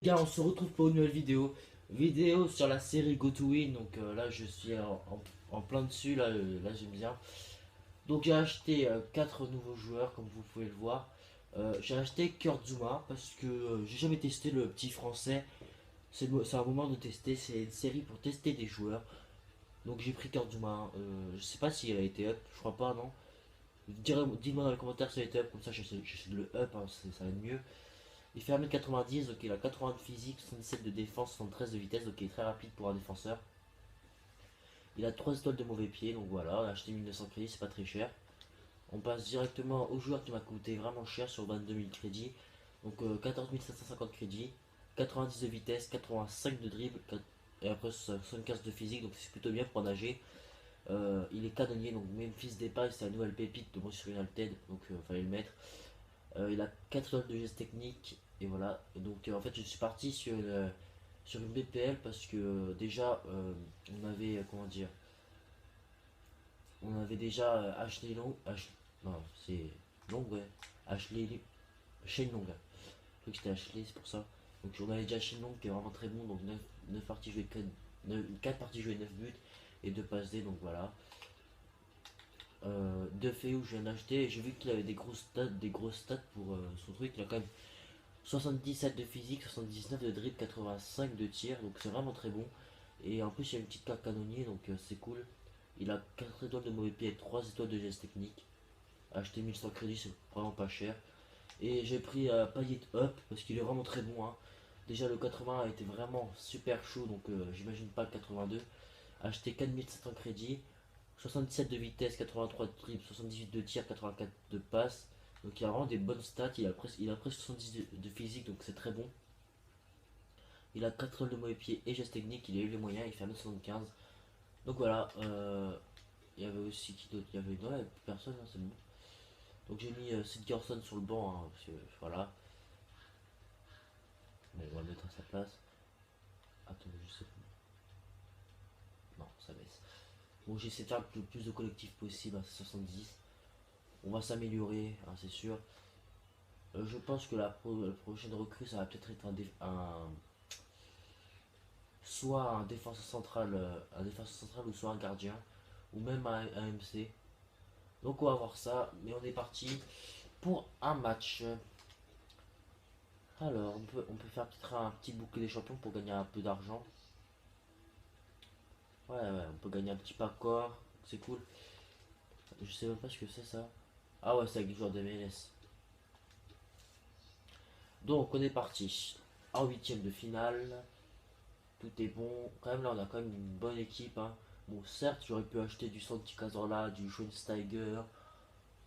Gars, on se retrouve pour une nouvelle vidéo sur la série Go to Win. Donc là, je suis en plein dessus. Là j'aime bien. Donc j'ai acheté 4 nouveaux joueurs, comme vous pouvez le voir. J'ai acheté Kurtzuma parce que j'ai jamais testé le petit français. C'est un moment de tester. C'est une série pour tester des joueurs. Donc j'ai pris Kurtzuma. Je sais pas s'il a été up. Je crois pas, non. Dites-moi dans les commentaires s'il a été up. Comme ça, j'essaie de le up. Hein, ça va être mieux. Il fait 1m90, donc il a 80 de physique, 77 de défense, 73 de vitesse, donc il est très rapide pour un défenseur. Il a 3 étoiles de mauvais pied, donc voilà, on a acheté 1900 crédits, c'est pas très cher. On passe directement au joueur qui m'a coûté vraiment cher sur 22 000 crédits. Donc 14 750 crédits, 90 de vitesse, 85 de dribble, et après 75 de physique, donc c'est plutôt bien pour nager. Il est canonnier, donc même fils d'épaille, c'est la nouvelle pépite de Manchester United, donc fallait le mettre. Il a 4 heures de gestes techniques. Et voilà. Et donc en fait je suis parti sur une BPL parce que déjà on avait comment dire. On avait déjà Ashley Long. Non, c'est Long, ouais. Ashley. Shane Long. Je crois que c'était Ashley, c'est pour ça. Donc on avait déjà Shane Long qui est vraiment très bon. Donc 9 parties jouées, 4 parties jouées, 9 buts et 2 passes D. Donc voilà. De fait où je viens d'acheter. J'ai vu qu'il avait des grosses stats pour son truc. Il a quand même 77 de physique, 79 de dribble, 85 de tir, donc c'est vraiment très bon. Et en plus, il y a une petite carte canonnier, donc c'est cool. Il a 4 étoiles de mauvais pied et 3 étoiles de geste technique. Acheter 1100 crédits, c'est vraiment pas cher. Et j'ai pris Payet Up parce qu'il est vraiment très bon, hein. Déjà, le 80 a été vraiment super chaud, donc j'imagine pas le 82. Acheter 4700 crédits, 77 de vitesse, 83 de dribble, 78 de tir, 84 de passe. Donc il a vraiment des bonnes stats, il a presque 70 de physique, donc c'est très bon. Il a 4 rôles de mauvais pied et gestes techniques, il a eu les moyens, il fait 1m75. Donc voilà, il y avait aussi qui d'autre. Il y avait, non, il y avait plus personne, hein, c'est bon. Donc j'ai mis Sid sur le banc, hein, parce que voilà. Bon, on va le mettre à sa place. Attends, je sais plus. Non, ça baisse. Bon, j'essaie de faire le plus de collectifs possible à 70. On va s'améliorer, hein, c'est sûr. Je pense que la prochaine recrue, ça va peut-être être soit un défenseur central ou soit un gardien, ou même un MC. Donc on va voir ça, mais on est parti pour un match. Alors on peut faire peut-être un petit bouclier des champions pour gagner un peu d'argent. Ouais, ouais, on peut gagner un petit paccord, c'est cool. Je sais même pas ce que c'est ça. Ah ouais, c'est avec les joueurs de MLS. Donc on est parti en huitième de finale. Tout est bon. Quand même là on a quand même une bonne équipe, hein. Bon certes j'aurais pu acheter du Santi Cazorla, du Schweinsteiger.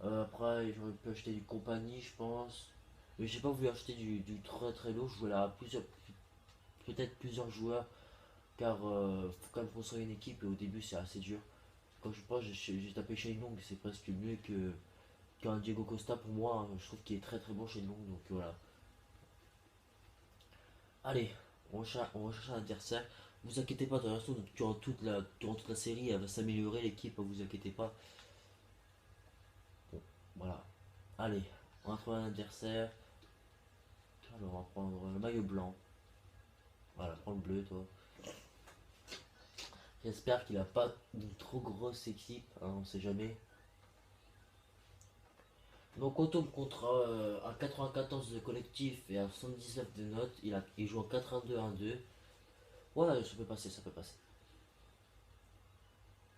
Après j'aurais pu acheter du Compagnie je pense. Mais j'ai pas voulu acheter du très très lourd. Je voulais avoir peut-être plusieurs joueurs. Car faut quand même construire une équipe et au début c'est assez dur. Quand je pense j'ai tapé Shenlong, c'est presque mieux qu'un Diego Costa pour moi, hein. Je trouve qu'il est très très bon Shenlong, donc voilà. Allez, on recherche un adversaire. Vous inquiétez pas, de toute façon, durant toute la série, elle va s'améliorer l'équipe, vous inquiétez pas. Bon, voilà. Allez, on va trouver un adversaire. Alors, on va prendre le maillot blanc. Voilà, prends le bleu, toi. J'espère qu'il a pas une trop grosse équipe, hein, on sait jamais. Donc, on tombe contre un 94 de collectif et un 79 de notes. Il joue en 4-1-2-1-2. Ouais, ça peut passer, ça peut passer.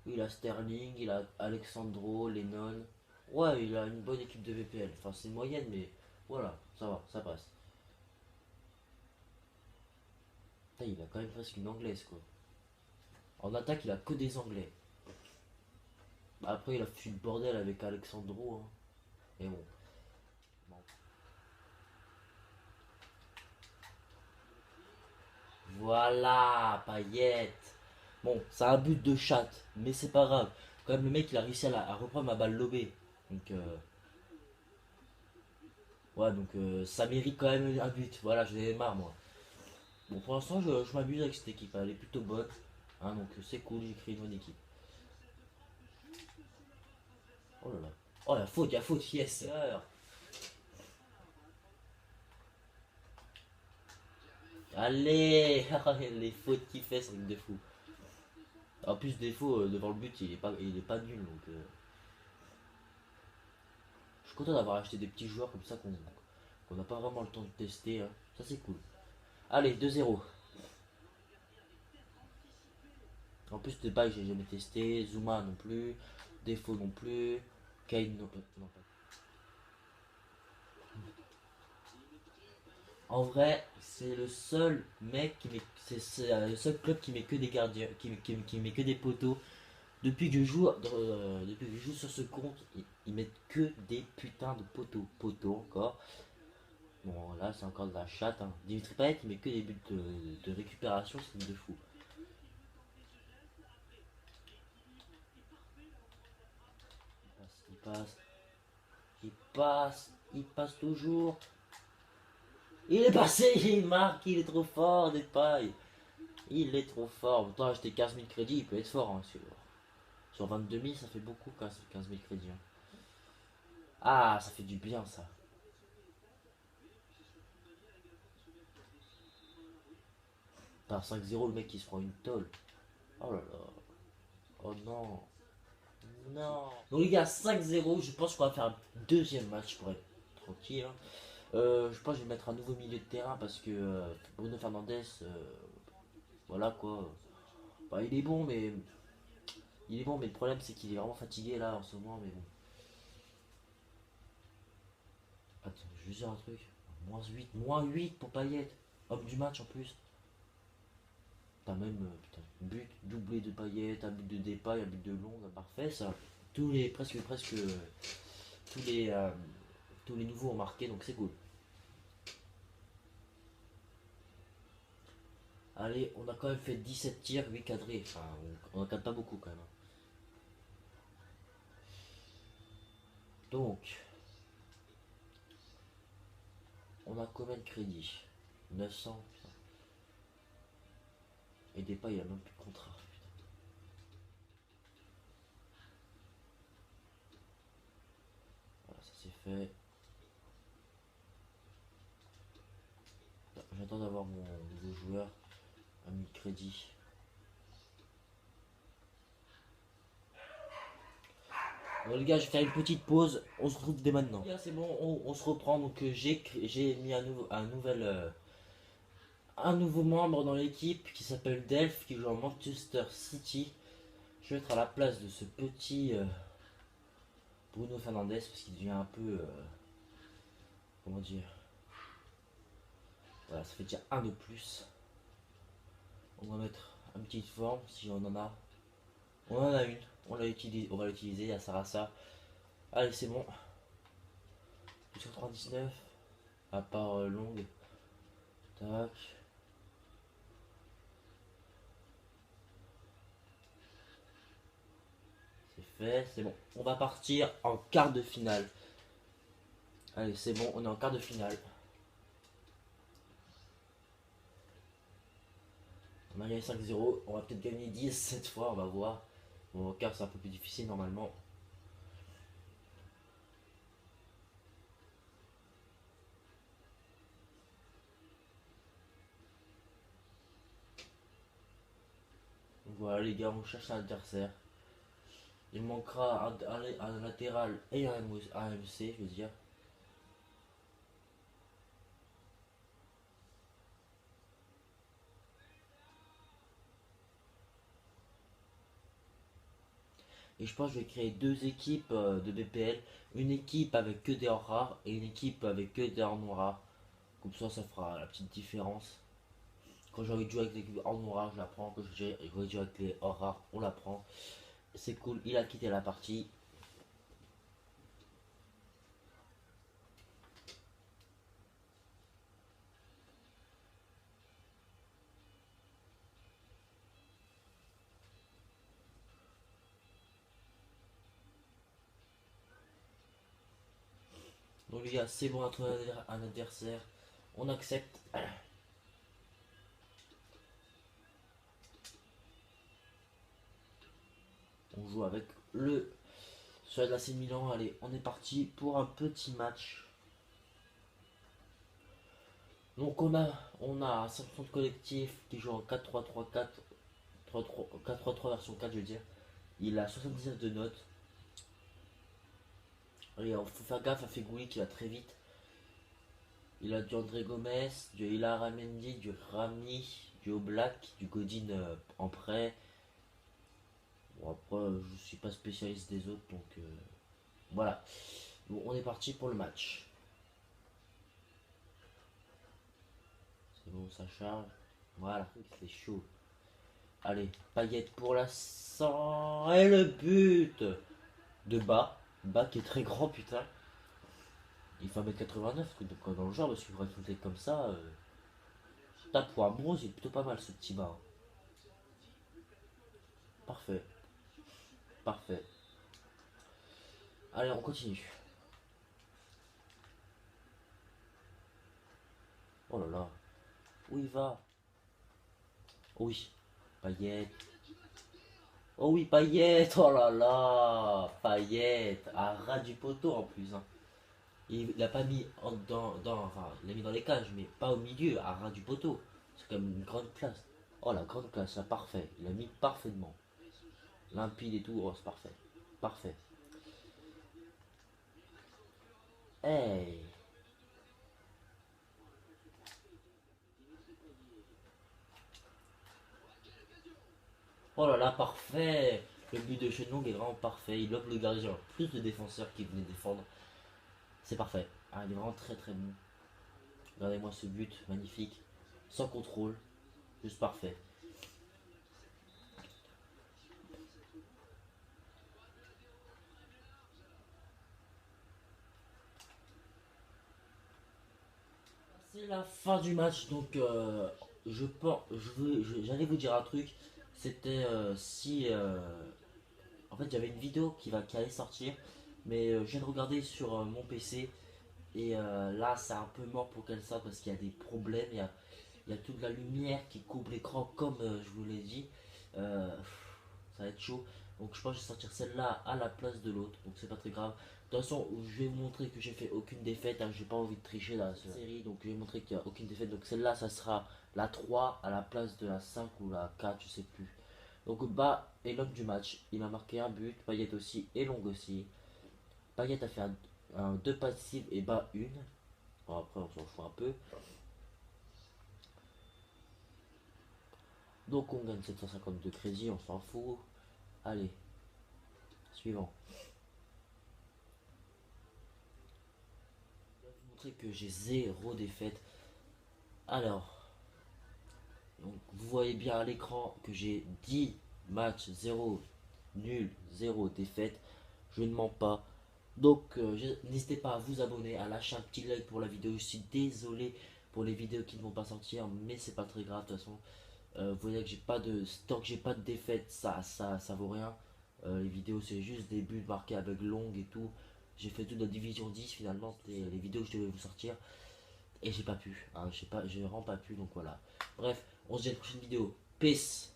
Il a Sterling, il a Alexandro, Lennon. Ouais, il a une bonne équipe de VPL. Enfin, c'est moyenne, mais voilà, ça va, ça passe. Putain, il a quand même presque une anglaise, quoi. En attaque, il a que des anglais. Bah, après, il a foutu le bordel avec Alexandro, hein. Mais bon. Bon. Voilà, paillette. Bon, c'est un but de chatte, mais c'est pas grave. Quand même, le mec, il a réussi à reprendre ma balle lobée. Donc, ouais, donc ça mérite quand même un but. Voilà, j'en ai marre, moi. Bon, pour l'instant, je m'amuse avec cette équipe. Elle est plutôt bonne. Hein, donc c'est cool, j'ai créé une bonne équipe. Oh là là. Oh, la faute, yes. Allez, les fautes qu'il fait, c'est une de fou. En plus, défaut devant le but, il est pas nul. Donc, je suis content d'avoir acheté des petits joueurs comme ça qu'on n'a pas vraiment le temps de tester, hein. Ça, c'est cool. Allez, 2-0. En plus, Depay, j'ai jamais testé. Zuma non plus. Défaut non plus. Kane non, non pas. En vrai, c'est le seul mec qui met. C'est le seul club qui met que des gardiens. Qui met que des poteaux. Depuis que je joue sur ce compte, ils mettent que des putains de poteaux. Poteaux encore. Bon, là, c'est encore de la chatte, hein. Dimitri Payet, il met que des buts de récupération, c'est une de fou. Il passe, il passe toujours. Il est passé, il marque, il est trop fort, Depay. Il est trop fort. Pourtant, acheter 15 000 crédits, il peut être fort, hein, sur 22 000, ça fait beaucoup, 15 000 crédits, hein. Ah, ça fait du bien, ça. Par 5-0, le mec, il se prend une tôle. Oh là là. Oh non. Non. Donc les gars, 5-0, je pense qu'on va faire un deuxième match pour être tranquille, hein. Je pense que je vais mettre un nouveau milieu de terrain parce que Bruno Fernandes, voilà quoi. Bah, il est bon, mais le problème c'est qu'il est vraiment fatigué là en ce moment. Mais bon. Attends, je vais dire un truc. Moins 8 pour Payet. Homme du match en plus. T'as même putain, but, doublé de Payet, un but de Depay, un but de Long, parfait ça. Presque tous les, euh, tous les nouveaux ont marqué donc c'est cool. Allez, on a quand même fait 17 tirs, 8 cadrés. Enfin, on en cadre pas beaucoup quand même, hein. Donc, on a combien de crédits? 900. Putain. Et Depay, il a même plus de contrat. Putain. Voilà, ça c'est fait. J'attends d'avoir mon nouveau joueur à 1000 crédits. Bon les gars, je vais faire une petite pause. On se retrouve dès maintenant. Les gars, c'est bon, on se reprend. Donc j'ai mis un nouveau membre dans l'équipe qui s'appelle Delph, qui joue en Manchester City. Je vais être à la place de ce petit Bruno Fernandes parce qu'il devient un peu, comment dire, voilà, ça fait déjà un de plus. On va mettre une petite forme si on en a. On en a une, on va l'utiliser à Sarasa. Allez, c'est bon. Plus 99, à part longue. Tac. C'est fait, c'est bon. On va partir en quart de finale. Allez, c'est bon, on est en quart de finale. On a gagné 5-0, on va peut-être gagner 10 cette fois, on va voir. Bon, car c'est un peu plus difficile normalement. Donc voilà les gars, on cherche un adversaire. Il manquera un latéral et un AMC, je veux dire. Et je pense que je vais créer deux équipes de BPL. Une équipe avec que des hors rares et une équipe avec que des hors noirs. Comme ça fera la petite différence. Quand j'ai envie de jouer avec l'équipe hors noir, je la prends. Quand j'ai envie de jouer avec les hors rares, on la prend. C'est cool, il a quitté la partie. Donc les gars, c'est bon à trouver un adversaire. On accepte. On joue avec le sur la C Milan. Allez, on est parti pour un petit match. Donc on a un centre collectif qui joue en 4-3-3-4, 4-3-3 version 4 je veux dire. Il a 79 de notes. Et il faut faire gaffe à Fegouli qui va très vite. Il a du André Gomez, du Ilara Mendy, du Rami, du Oblak, du Godin en prêt. Bon après je suis pas spécialiste des autres donc voilà. Bon on est parti pour le match. C'est bon ça charge. Voilà, c'est chaud. Allez, paillette pour la 100 et le but de Bas qui est très grand putain. Il fait 1m89 donc dans le genre parce qu'il faudrait compter comme ça. Tape pour un bronze, il est plutôt pas mal ce petit Bas. Parfait, parfait. Allez on continue. Oh là là, où il va? Oh oui, paillette. Oh oui, paillette, oh là là, paillette, à ras du poteau en plus. Hein. Il l'a pas mis enfin, il l'a mis dans les cages, mais pas au milieu, à ras du poteau. C'est quand même une grande classe. Oh la grande classe, là, parfait. Il a mis parfaitement. Limpide et tout, oh c'est parfait. Parfait. Hey. Oh là là, parfait. Le but de Shenlong est vraiment parfait. Il bloque le gardien. Plus de défenseurs qui venaient défendre. C'est parfait. Ah, il est vraiment très très bon. Regardez-moi ce but, magnifique. Sans contrôle. Juste parfait. C'est la fin du match, donc je pense, j'allais vous dire un truc. C'était si, en fait, j'avais une vidéo qui allait sortir, mais je viens de regarder sur mon PC et là, c'est un peu mort pour qu'elle sorte parce qu'il y a des problèmes. Il y a toute la lumière qui coupe l'écran, comme je vous l'ai dit. Euh, ça va être chaud. Donc je pense que je vais sortir celle-là à la place de l'autre. Donc c'est pas très grave. De toute façon, je vais vous montrer que j'ai fait aucune défaite. Hein. J'ai pas envie de tricher dans la série. Donc je vais vous montrer qu'il n'y a aucune défaite. Donc celle-là, ça sera la 3 à la place de la 5 ou la 4, je sais plus. Donc Bas est l'homme du match. Il a marqué un but. Payet aussi et Long aussi. Payet a fait un 2 passives et Bas une. Bon, après, on s'en fout un peu. Donc on gagne 750 de crédit, on s'en fout. Allez, suivant. Je vais vous montrer que j'ai zéro défaite. Alors, donc, vous voyez bien à l'écran que j'ai 10 matchs, 0 nul, 0 défaite. Je ne mens pas. Donc, n'hésitez pas à vous abonner, à lâcher un petit like pour la vidéo. Je suis désolé pour les vidéos qui ne vont pas sortir, mais c'est pas très grave de toute façon. Vous voyez que j'ai pas de tant que j'ai pas de défaite, ça vaut rien. Les vidéos c'est juste des buts marqués avec long et tout. J'ai fait toute la division 10 finalement, c'était les vidéos que je devais vous sortir et j'ai pas pu. Hein, j'ai vraiment pas pu donc voilà. Bref, on se dit à la prochaine vidéo. Peace.